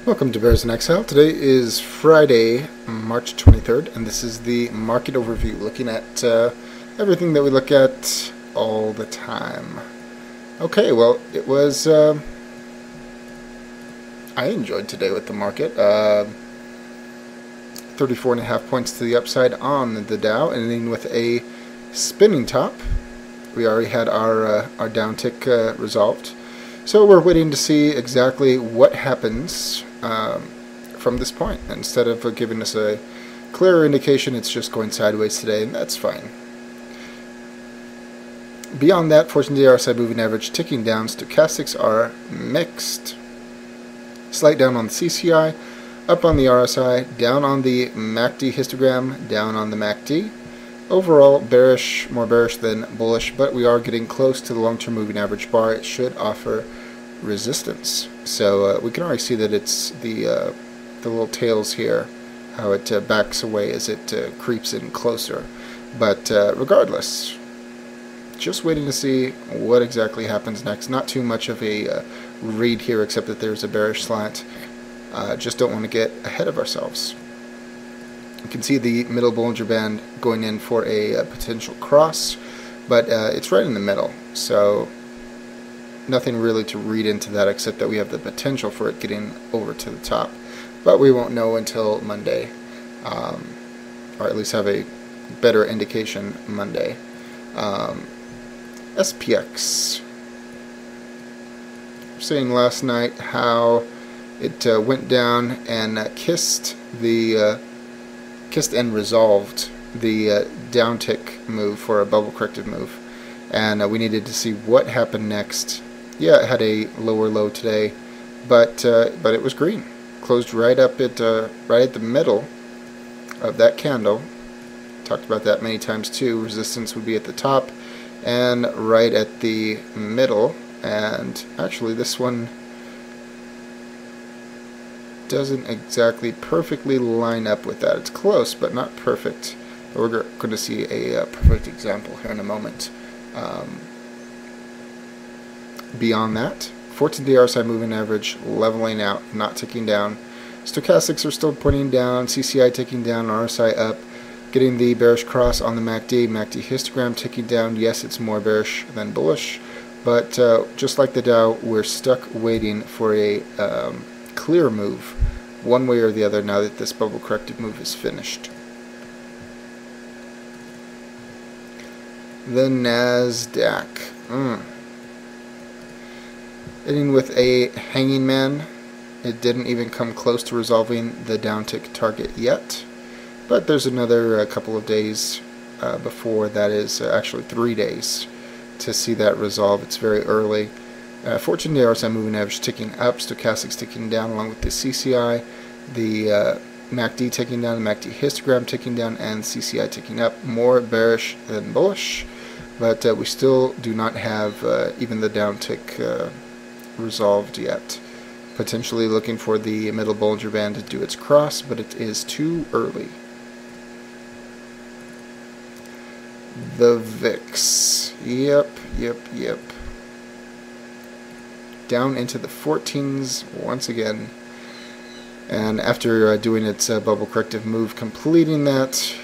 Welcome to Bears in Exile. Today is Friday, March 23rd, and this is the market overview, looking at everything that we look at all the time. Okay, well, it was, I enjoyed today with the market. 34.5 points to the upside on the Dow, ending with a spinning top. We already had our downtick resolved. So we're waiting to see exactly what happens from this point. Instead of giving us a clearer indication, it's just going sideways today, and that's fine. Beyond that, 14-day RSI moving average ticking down. Stochastics are mixed. Slight down on the CCI, up on the RSI, down on the MACD histogram, down on the MACD. Overall, bearish, more bearish than bullish, but we are getting close to the long-term moving average bar. It should offer resistance. So we can already see that it's the little tails here, how it backs away as it creeps in closer. But regardless, just waiting to see what exactly happens next. Not too much of a read here, except that there's a bearish slant. Just don't want to get ahead of ourselves. You can see the middle Bollinger Band going in for a potential cross, but it's right in the middle, so nothing really to read into that except that we have the potential for it getting over to the top. But we won't know until Monday, or at least have a better indication Monday. SPX. Saying last night how it went down and kissed and resolved the downtick move for a bubble corrective move, and we needed to see what happened next. Yeah, it had a lower low today, but it was green. Closed right up at right at the middle of that candle. Talked about that many times too. Resistance would be at the top and right at the middle, and actually this one doesn't exactly perfectly line up with that. It's close, but not perfect. But we're going to see a perfect example here in a moment. Beyond that, 14-day RSI moving average leveling out, not ticking down. Stochastics are still pointing down, CCI ticking down, RSI up. Getting the bearish cross on the MACD histogram ticking down. Yes, it's more bearish than bullish, but just like the Dow, we're stuck waiting for a clear move one way or the other now that this bubble corrective move is finished. The NASDAQ ending with a hanging man. It didn't even come close to resolving the downtick target yet, but there's another couple of days before that is actually 3 days to see that resolve. It's very early. 14-day RSI moving average ticking up, stochastics ticking down along with the CCI, the MACD ticking down, the MACD histogram ticking down, and CCI ticking up. More bearish than bullish, but we still do not have even the downtick resolved yet. Potentially looking for the middle Bollinger Band to do its cross, but it is too early. The VIX. Yep. Down into the 14s once again, and after doing its bubble corrective move, completing that,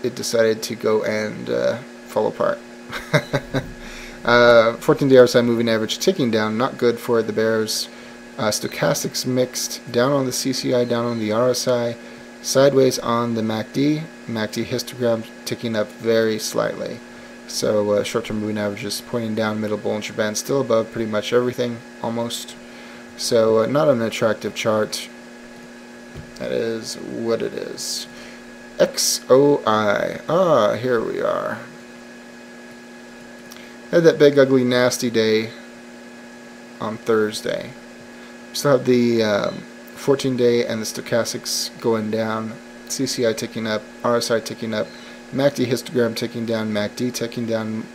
it decided to go and fall apart. 14-day RSI moving average ticking down, not good for the bears. Stochastics mixed, down on the CCI, down on the RSI, sideways on the MACD histogram ticking up very slightly. So short-term moving averages pointing down, middle Bollinger Band still above pretty much everything, almost. So not an attractive chart. That is what it is. XOI. Here we are. Had that big, ugly, nasty day on Thursday. Still have the 14-day and the stochastics going down, CCI ticking up, RSI ticking up, MACD histogram ticking down, MACD ticking down,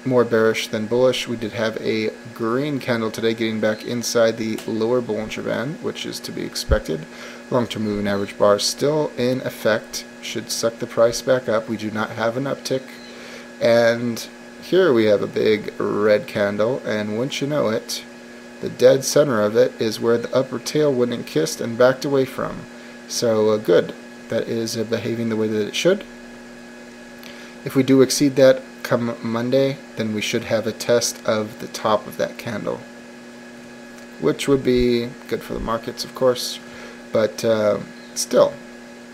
more bearish than bullish. We did have a green candle today getting back inside the lower Bollinger Band, which is to be expected. Long-term moving average bar still in effect, should suck the price back up. We do not have an uptick, and here we have a big red candle, and once you know it, The dead center of it is where the upper tail went and kissed and backed away from. So good. That is behaving the way that it should. If we do exceed that come Monday, then we should have a test of the top of that candle, which would be good for the markets, of course, but still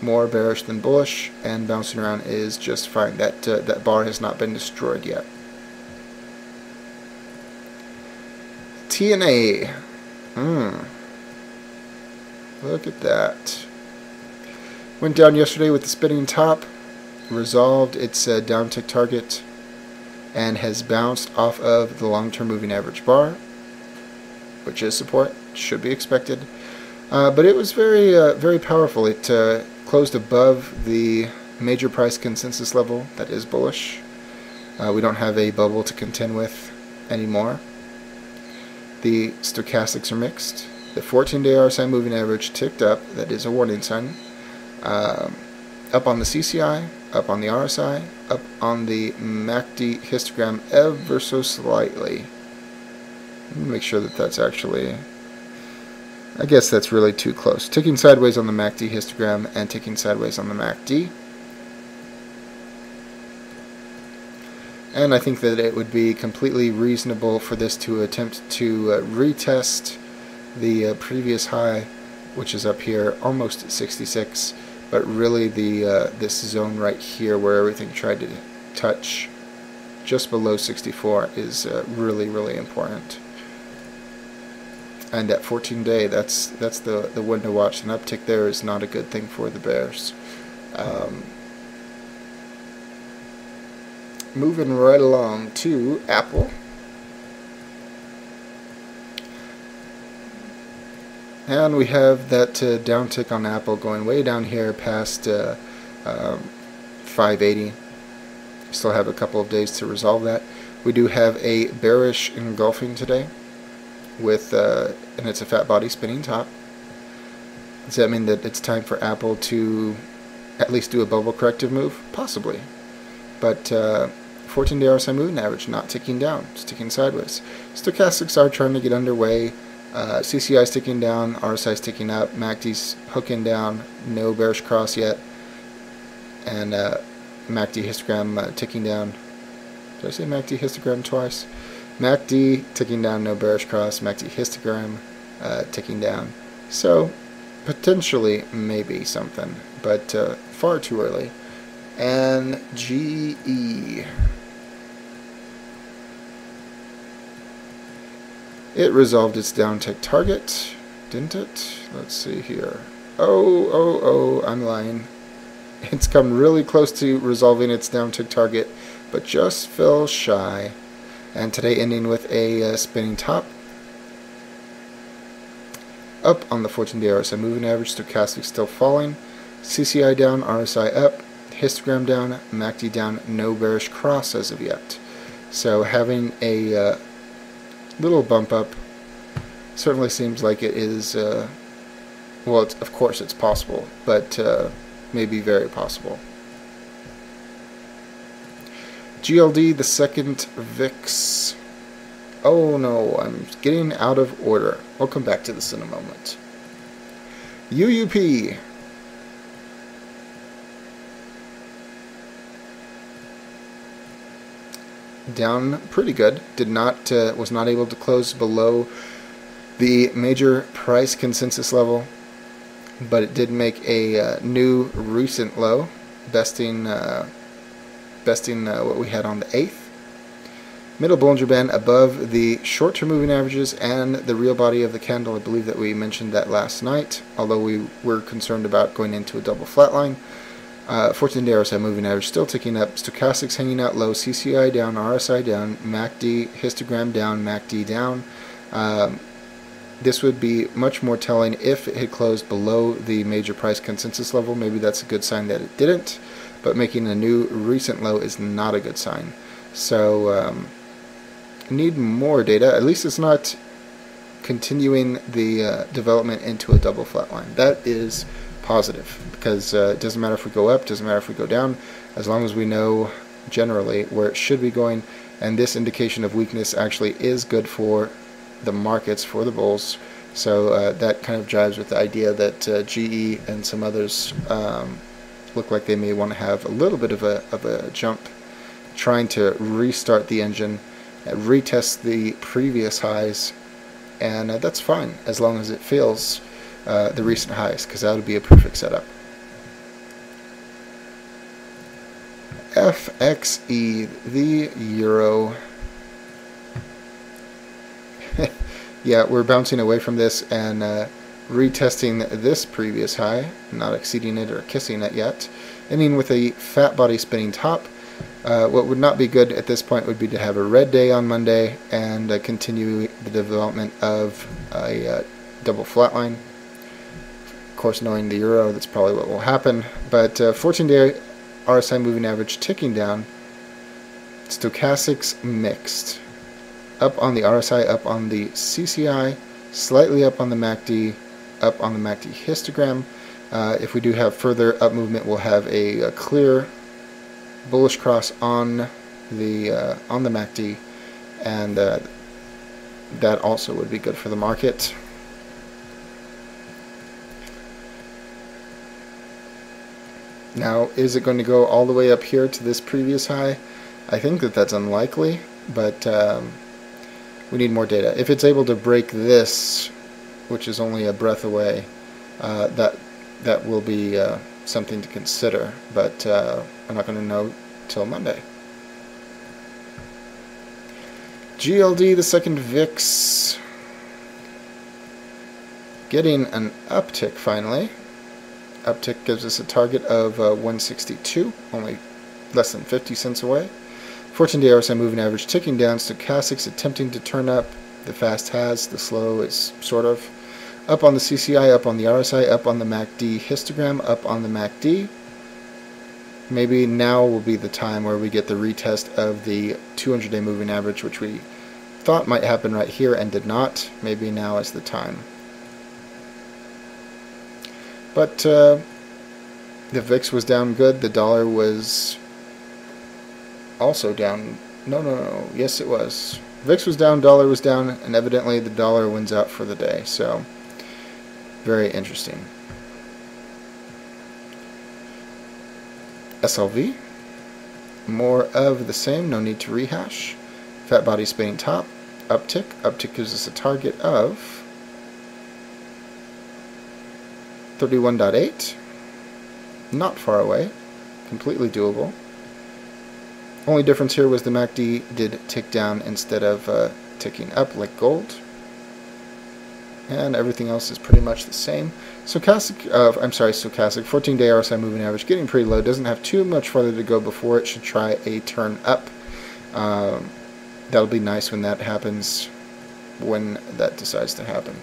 more bearish than bullish, and bouncing around is just fine. That bar has not been destroyed yet. TNA. Look at that. Went down yesterday with the spinning top, resolved its downtick target, and has bounced off of the long-term moving average bar, which is support, should be expected. But it was very, very powerful. It closed above the major price consensus level. That is bullish. We don't have a bubble to contend with anymore. The stochastics are mixed. The 14-day RSI moving average ticked up. That is a warning sign. Up on the CCI, up on the RSI, up on the MACD histogram ever so slightly. Let me make sure that that's actually... I guess that's really too close. Ticking sideways on the MACD histogram and ticking sideways on the MACD. And I think that it would be completely reasonable for this to attempt to retest the previous high, which is up here almost at 66, but really this zone right here where everything tried to touch just below 64 is really, really important. And at 14-day, that's the one to watch. An uptick there is not a good thing for the bears. Moving right along to Apple. And we have that downtick on Apple going way down here past 580. Still have a couple of days to resolve that. We do have a bearish engulfing today, with and it's a fat body spinning top. Does that mean that it's time for Apple to at least do a bubble corrective move? Possibly. But 14-day RSI moving average not ticking down, it's ticking sideways. Stochastics are trying to get underway. CCI is ticking down, RSI is ticking up, MACD's hooking down, no bearish cross yet, and MACD histogram ticking down. Did I say MACD histogram twice? MACD ticking down, no bearish cross, MACD histogram ticking down. So potentially maybe something, but far too early. And GE. It resolved its downtick target, didn't it? Let's see here. Oh, I'm lying. It's come really close to resolving its downtick target, but just fell shy. And today ending with a spinning top. Up on the 14-day RSI moving average, stochastic still falling. CCI down, RSI up, histogram down, MACD down, no bearish cross as of yet. So having a little bump up certainly seems like it is, well, of course it's possible, but maybe very possible. GLD, the second VIX. Oh no, I'm getting out of order. We'll come back to this in a moment. UUP. Down pretty good. Was not able to close below the major price consensus level, but it did make a new recent low, besting what we had on the 8th. Middle Bollinger Band above the short-term moving averages and the real body of the candle. I believe that we mentioned that last night, although we were concerned about going into a double flatline. 14-day RSI moving average still ticking up. Stochastics hanging out low. CCI down, RSI down, MACD histogram down, MACD down. This would be much more telling if it had closed below the major price consensus level. Maybe that's a good sign that it didn't, but making a new recent low is not a good sign. So need more data. At least it's not continuing the development into a double flat line. That is positive, because it doesn't matter if we go up, doesn't matter if we go down, as long as we know generally where it should be going. And this indication of weakness actually is good for the markets for the bulls. So that kind of jives with the idea that GE and some others look like they may want to have a little bit of a jump, trying to restart the engine, retest the previous highs, and that's fine as long as it fails the recent highs, because that would be a perfect setup. FXE, the euro. Yeah, we're bouncing away from this and retesting this previous high, not exceeding it or kissing it yet, ending with a fat body spinning top. What would not be good at this point would be to have a red day on Monday and continue the development of a double flatline. Of course, knowing the euro, that's probably what will happen. But 14-day RSI moving average ticking down. Stochastics mixed. Up on the RSI, up on the CCI, slightly up on the MACD, up on the MACD histogram. If we do have further up movement, we'll have a clear bullish cross on the MACD, and that also would be good for the market. Now, is it going to go all the way up here to this previous high? I think that that's unlikely, but we need more data. If it's able to break this, which is only a breath away, that will be something to consider, but we're not going to know till Monday. GLD, the second VIX, getting an uptick finally. Uptick gives us a target of 162, only less than 50 cents away. 14-day RSI moving average ticking down. Stochastics attempting to turn up. The fast has, the slow is sort of. Up on the CCI, up on the RSI, up on the MACD histogram, up on the MACD. Maybe now will be the time where we get the retest of the 200-day moving average, which we thought might happen right here and did not. Maybe now is the time. But the VIX was down good. The dollar was also down. No. Yes, it was. VIX was down, dollar was down, and evidently the dollar wins out for the day. So, very interesting. SLV, more of the same, no need to rehash. Fat body spinning top, uptick. Uptick gives us a target of 31.8. Not far away, completely doable. Only difference here was the MACD did tick down instead of ticking up like gold. And everything else is pretty much the same. Stochastic, 14-day RSI moving average getting pretty low. Doesn't have too much further to go before it should try a turn up. That'll be nice when that happens, when that decides to happen.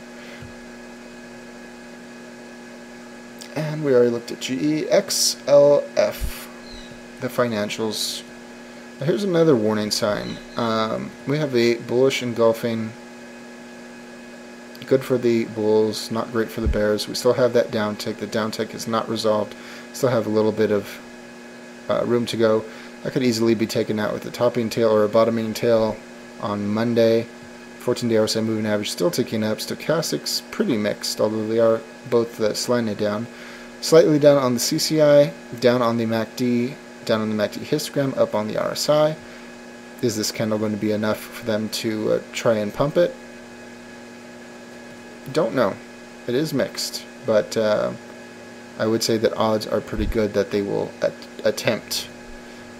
And we already looked at GE. XLF, the financials. Here's another warning sign. We have a bullish engulfing. Good for the bulls, not great for the bears. We still have that downtick. The downtick is not resolved. Still have a little bit of room to go. That could easily be taken out with a topping tail or a bottoming tail on Monday. 14-day RSI moving average still ticking up. Stochastics pretty mixed, although they are both slightly down. Slightly down on the CCI, down on the MACD, down on the MACD histogram, up on the RSI. Is this candle going to be enough for them to try and pump it? Don't know. It is mixed, but I would say that odds are pretty good that they will attempt.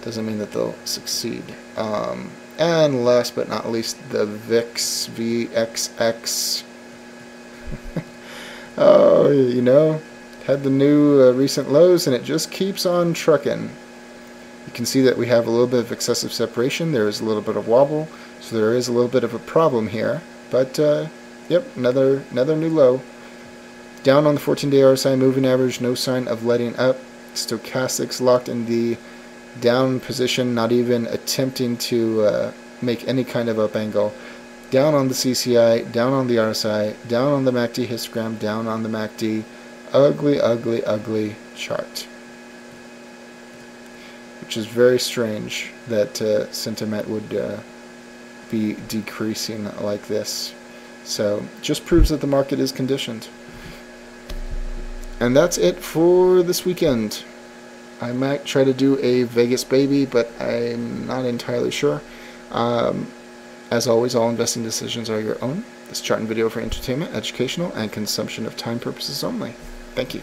Doesn't mean that they'll succeed. And last but not least, the VIX, VXX. Oh, you know, had the new recent lows, and it just keeps on trucking. You can see that we have a little bit of excessive separation. There is a little bit of wobble, so there is a little bit of a problem here. But yep, another new low. Down on the 14-day RSI moving average, no sign of letting up. Stochastics locked in the down position, not even attempting to make any kind of up angle. Down on the CCI, down on the RSI, down on the MACD histogram, down on the MACD. Ugly, ugly, ugly chart. Which is very strange that sentiment would be decreasing like this. So just proves that the market is conditioned. And that's it for this weekend. I might try to do a Vegas baby, but I'm not entirely sure. As always, all investing decisions are your own. This chart and video for entertainment, educational, and consumption of time purposes only. Thank you.